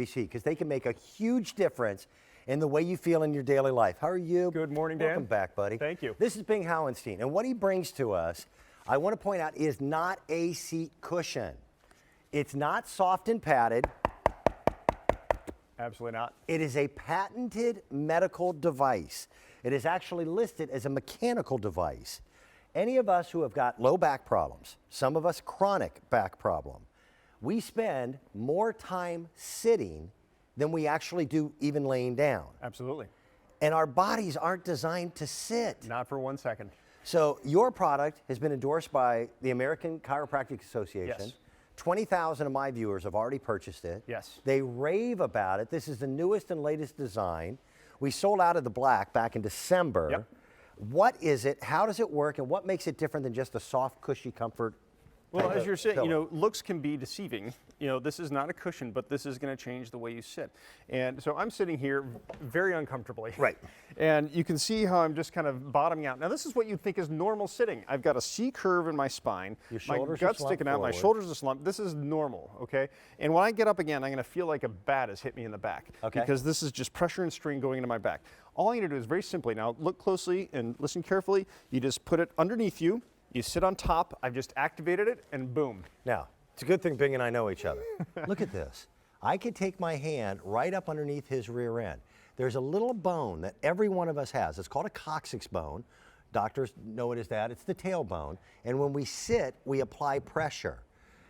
QVC because they can make a huge difference in the way you feel in your daily life. How are you? Good morning, Dan. Welcome back, buddy. Thank you. This is Bing Howenstein, and what he brings to us, I want to point out, is not a seat cushion. It's not soft and padded. Absolutely not. It is a patented medical device. It is actually listed as a mechanical device. Any of us who have got low back problems, some of us chronic back problem, we spend more time sitting than we actually do even laying down. Absolutely. And our bodies aren't designed to sit. Not for 1 second. So your product has been endorsed by the American Chiropractic Association. Yes. 20,000 of my viewers have already purchased it. Yes. They rave about it. This is the newest and latest design. We sold out of the black back in December. Yep. What is it? How does it work? And what makes it different than just a soft, cushy comfort? Well, as you're saying, pillow? looks can be deceiving. This is not a cushion, but this is going to change the way you sit. And so I'm sitting here very uncomfortably. Right. And you can see how I'm just kind of bottoming out. Now, this is what you'd think is normal sitting. I've got a C curve in my spine. Your my shoulders gut's are slumped sticking out. My forward. shoulders are slumped. This is normal, okay? And when I get up again, I'm going to feel like a bat has hit me in the back. Okay. Because this is just pressure and strain going into my back. All you need to do is very simply, now look closely and listen carefully. You just put it underneath you. You sit on top. I've just activated it, and boom. Now, it's a good thing Bing and I know each other. Look at this. I could take my hand right up underneath his rear end. There's a little bone that every one of us has. It's called a coccyx bone. Doctors know it as that. It's the tailbone. And when we sit, we apply pressure.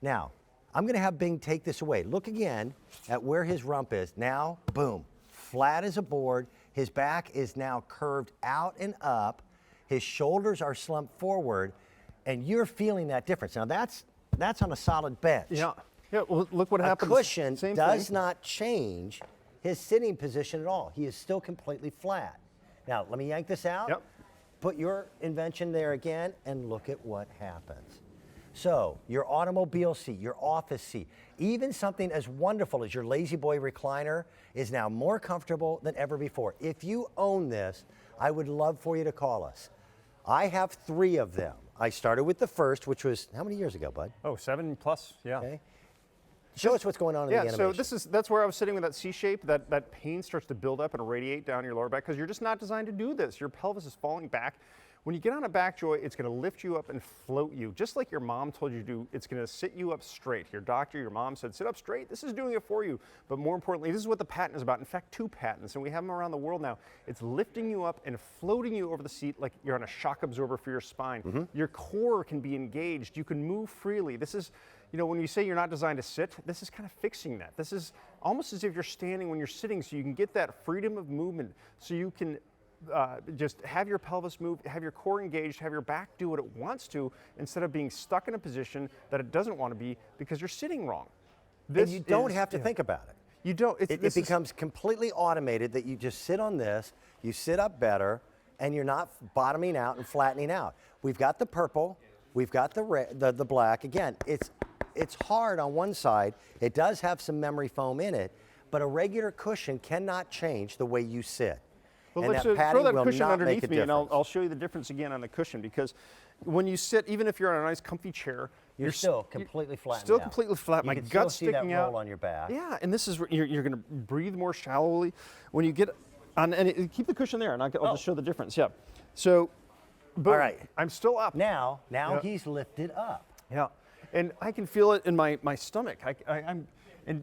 Now, I'm going to have Bing take this away. Look again at where his rump is. Now, boom, flat as a board. His back is now curved out and up. His shoulders are slumped forward. And you're feeling that difference. Now that's on a solid bench. Yeah. Well, look what happens. A cushion Same does thing. not change his sitting position at all. He is still completely flat. Now let me yank this out. Yep. Put your invention there again, and look at what happens. So your automobile seat, your office seat, even something as wonderful as your Lazy Boy recliner is now more comfortable than ever before. If you own this, I would love for you to call us. I have 3 of them. I started with the first, which was how many years ago, bud? Oh, 7+, yeah. Okay. Show us what's going on in the animation. So that's where I was sitting with that C shape. That pain starts to build up and radiate down your lower back because you're just not designed to do this. Your pelvis is falling back. When you get on a BackJoy, it's going to lift you up and float you, just like your mom told you to do. It's going to sit you up straight. Your doctor, your mom said, sit up straight. This is doing it for you. But more importantly, this is what the patent is about. In fact, 2 patents, and we have them around the world now. It's lifting you up and floating you over the seat like you're on a shock absorber for your spine. Mm-hmm. Your core can be engaged. You can move freely. This is, when you say you're not designed to sit, this is kind of fixing that. This is almost as if you're standing when you're sitting, so you can get that freedom of movement, so you can just have your pelvis move, have your core engaged, have your back do what it wants to, instead of being stuck in a position that it doesn't want to be because you're sitting wrong. And you don't have to think about it. You don't. It becomes completely automated that you just sit on this, you sit up better, and you're not bottoming out and flattening out. We've got the purple, we've got the black. Again, it's hard on one side. It does have some memory foam in it, but a regular cushion cannot change the way you sit. Well, and let's that padding throw that will cushion not make underneath a me, and difference. I'll show you the difference again on the cushion, because when you sit, even if you're on a nice comfy chair, You're still completely flat. Still completely flat. You My can still gut's see that sticking out. roll on your back. Yeah, and this is you're going to breathe more shallowly when you get on. And keep the cushion there, and I'll just show the difference. Yeah. So, boom, All right. I'm still up. Now Yeah. he's lifted up. Yeah, and I can feel it in my stomach. I'm. And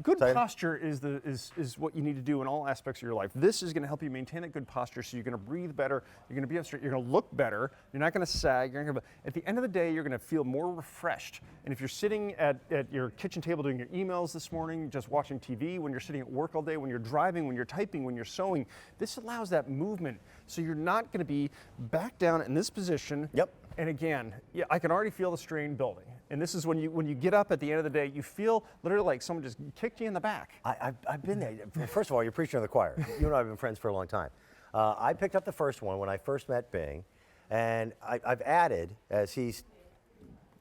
good posture is what you need to do in all aspects of your life. This is going to help you maintain a good posture, so you're going to breathe better, you're going to be up straight, you're going to look better, you're not going to sag. At the end of the day, you're going to feel more refreshed. And if you're sitting at your kitchen table doing your emails this morning, just watching TV, when you're sitting at work all day, when you're driving, when you're typing, when you're sewing, this allows that movement. So you're not going to be back down in this position. Yep. And again, yeah, I can already feel the strain building. And this is when you get up at the end of the day, you feel literally like someone just kicked you in the back. I've been there. First of all, you're preaching to the choir. You and I have been friends for a long time. I picked up the first one when I first met Bing, and I've added as he's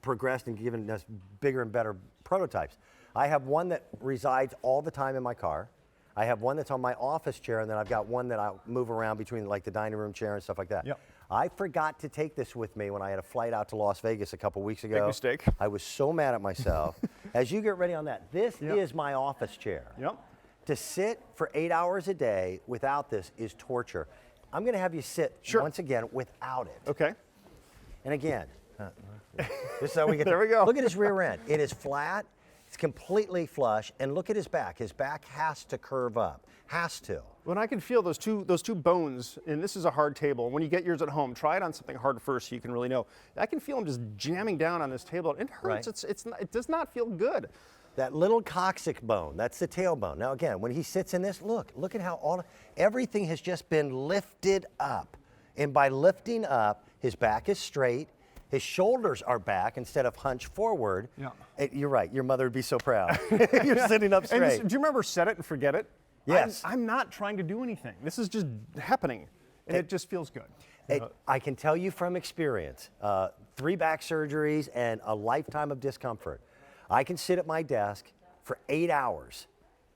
progressed and given us bigger and better prototypes. I have one that resides all the time in my car. I have one that's on my office chair, and then I've got one that I'll move around between, like the dining room chair and stuff like that. Yep. I forgot to take this with me when I had a flight out to Las Vegas a couple weeks ago. Big mistake. I was so mad at myself. as you get ready on that, this Yep. is my office chair. Yep. To sit for 8 hours a day without this is torture. I'm going to have you sit Sure. once again without it. Okay. And again, this is how we get There we go. Look at his rear end. It is flat. It's completely flush. And look at his back. His back has to curve up. Has to. When I can feel those two bones, and this is a hard table. When you get yours at home, try it on something hard first so you can really know. I can feel them just jamming down on this table. It hurts. Right. It does not feel good. That little coccyx bone, that's the tailbone. Now again, when he sits in this, look at how everything has just been lifted up. And by lifting up, his back is straight, his shoulders are back instead of hunched forward. Yeah. You're right, your mother would be so proud. You're sitting up straight. And do you remember set it and forget it? Yes. I'm not trying to do anything. This is just happening, and it just feels good. I can tell you from experience, 3 back surgeries and a lifetime of discomfort. I can sit at my desk for 8 hours,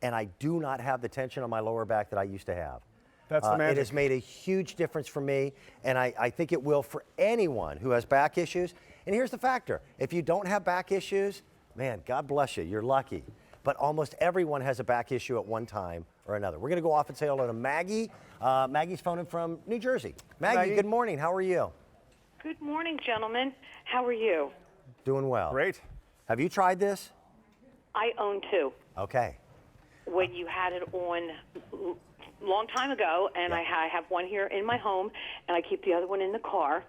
and I do not have the tension on my lower back that I used to have. That's the magic. It has made a huge difference for me, and I think it will for anyone who has back issues. And here's the factor. If you don't have back issues, man, God bless you, you're lucky. But almost everyone has a back issue at one time or another. We're going to go off and say hello to Maggie. Maggie's phoning from New Jersey. Maggie, good morning. How are you? Good morning, gentlemen. How are you? Doing well. Great. Have you tried this? I own 2. Okay. When you had it on long time ago, and Yeah. I have one here in my home, and I keep the other one in the car.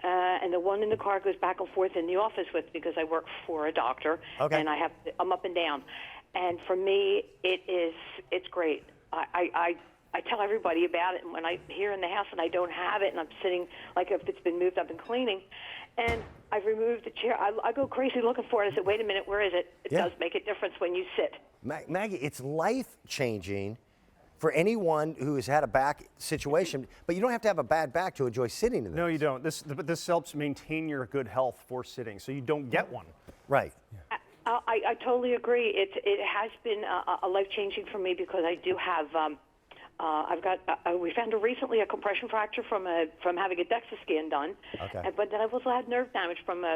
And the one in the car goes back and forth in the office with because I work for a doctor, Okay. and I'm up and down. And for me, it's great. I tell everybody about it, and when I'm here in the house and I don't have it, and I'm sitting, like if it's been moved, I've been cleaning, and I've removed the chair. I go crazy looking for it. I said, wait a minute, where is it? It Yeah. does make a difference when you sit. Maggie, it's life-changing for anyone who has had a back situation, but you don't have to have a bad back to enjoy sitting in this. No, you don't. But this helps maintain your good health for sitting, so you don't get one. Right. I totally agree. It has been a life-changing for me because I do have. We found recently a compression fracture from having a DEXA scan done. Okay. But then I've also had nerve damage from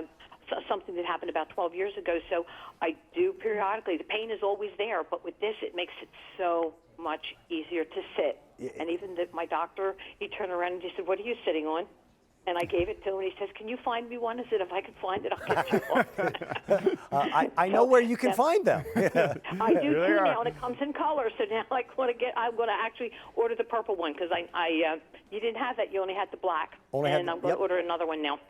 something that happened about 12 years ago. So I do periodically. The pain is always there, but with this, it makes it so much easier to sit. And even my doctor, he turned around and he said, "What are you sitting on?" And I gave it to him, and he says, "Can you find me one?" I said, "If I can find it, I'll get you one." I know where you can find them. I do Here they too are. now, and it comes in color. So now I'm going to actually order the purple one because you didn't have that. You only had the black, Only had and the- I'm going yep. to order another one now.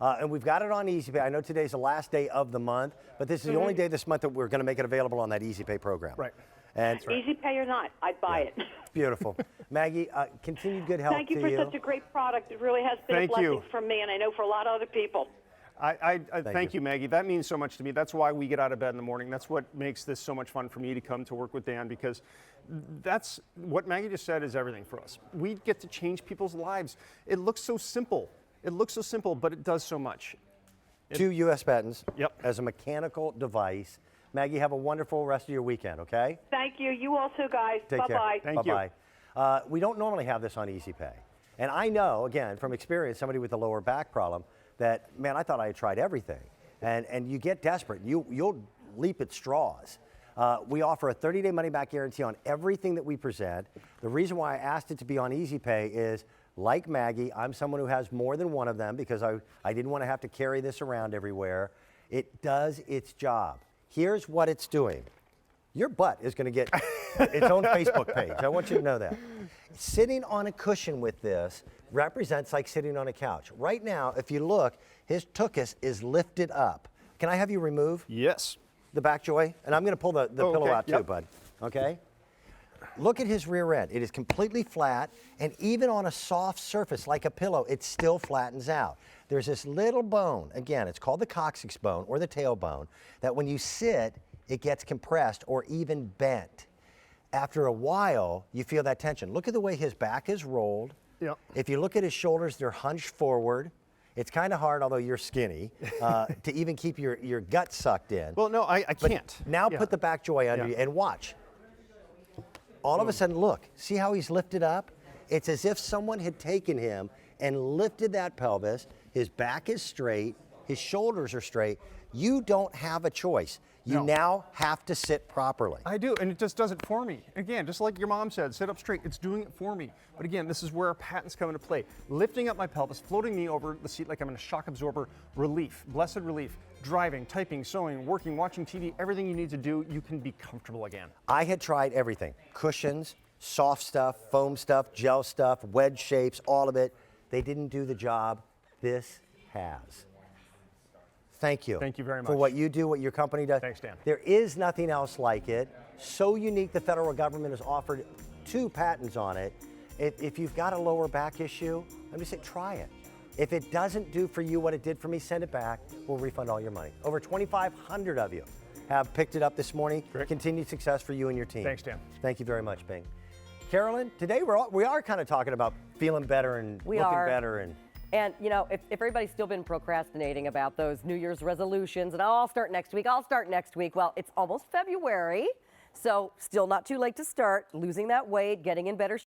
And we've got it on Easy Pay. I know today's the last day of the month, but this is the only day this month that we're going to make it available on that Easy Pay program. Right. And Easy pay or not, I'd buy it. beautiful. Maggie, continued good health Thank you to for you. such a great product. It really has been Thank a blessing you. for me, and I know for a lot of other people. I thank you, Maggie. That means so much to me. That's why we get out of bed in the morning. That's what makes this so much fun for me to come to work with Dan, because that's what Maggie just said is everything for us. We get to change people's lives. It looks so simple. It looks so simple, but it does so much. 2 U.S. patents Yep. as a mechanical device. Maggie, have a wonderful rest of your weekend, okay? Thank you. You also, guys. Take care. Bye-bye. Thank you. Bye-bye. We don't normally have this on Easy Pay. And I know, again, from experience, somebody with a lower back problem, that, man, I thought I had tried everything. And you get desperate. You'll leap at straws. We offer a 30-day money-back guarantee on everything that we present. The reason why I asked it to be on Easy Pay is, like Maggie, I'm someone who has more than one of them because I didn't want to have to carry this around everywhere. It does its job. Here's what it's doing. Your butt is going to get its own Facebook page. I want you to know that. Sitting on a cushion with this represents like sitting on a couch. Right now, if you look, his tuchus is lifted up. Can I have you remove Yes. the BackJoy? And I'm going to pull the pillow okay. out too, Yep. bud. Okay? Look at his rear end. It is completely flat, and even on a soft surface like a pillow, it still flattens out. There's this little bone, again, it's called the coccyx bone or the tailbone, that when you sit, it gets compressed or even bent. After a while, you feel that tension. Look at the way his back is rolled. Yep. If you look at his shoulders, they're hunched forward. It's kind of hard, although you're skinny, to even keep your gut sucked in. Well, no, I But can't. now Yeah. put the BackJoy under Yeah. you and watch. All of a sudden, look, see how he's lifted up? It's as if someone had taken him and lifted that pelvis. His back is straight, his shoulders are straight. You don't have a choice. You now have to sit properly. I do, and it just does it for me. Again, just like your mom said, sit up straight. It's doing it for me. But again, this is where our patents come into play. Lifting up my pelvis, floating me over the seat like I'm in a shock absorber, relief, blessed relief. Driving, typing, sewing, working, watching TV, everything you need to do, you can be comfortable again. I had tried everything. Cushions, soft stuff, foam stuff, gel stuff, wedge shapes, all of it. They didn't do the job. This has. Thank you. Thank you very much. For what you do, what your company does. Thanks, Dan. There is nothing else like it. So unique, the federal government has offered 2 patents on it. If you've got a lower back issue, let me say, try it. If it doesn't do for you what it did for me, send it back. We'll refund all your money. Over 2,500 of you have picked it up this morning. Great. Continued success for you and your team. Thanks, Dan. Thank you very much, Bing. Carolyn, today we are kind of talking about feeling better and looking better. And, you know, if everybody's still been procrastinating about those New Year's resolutions, and I'll start next week, well, it's almost February, so still not too late to start losing that weight, getting in better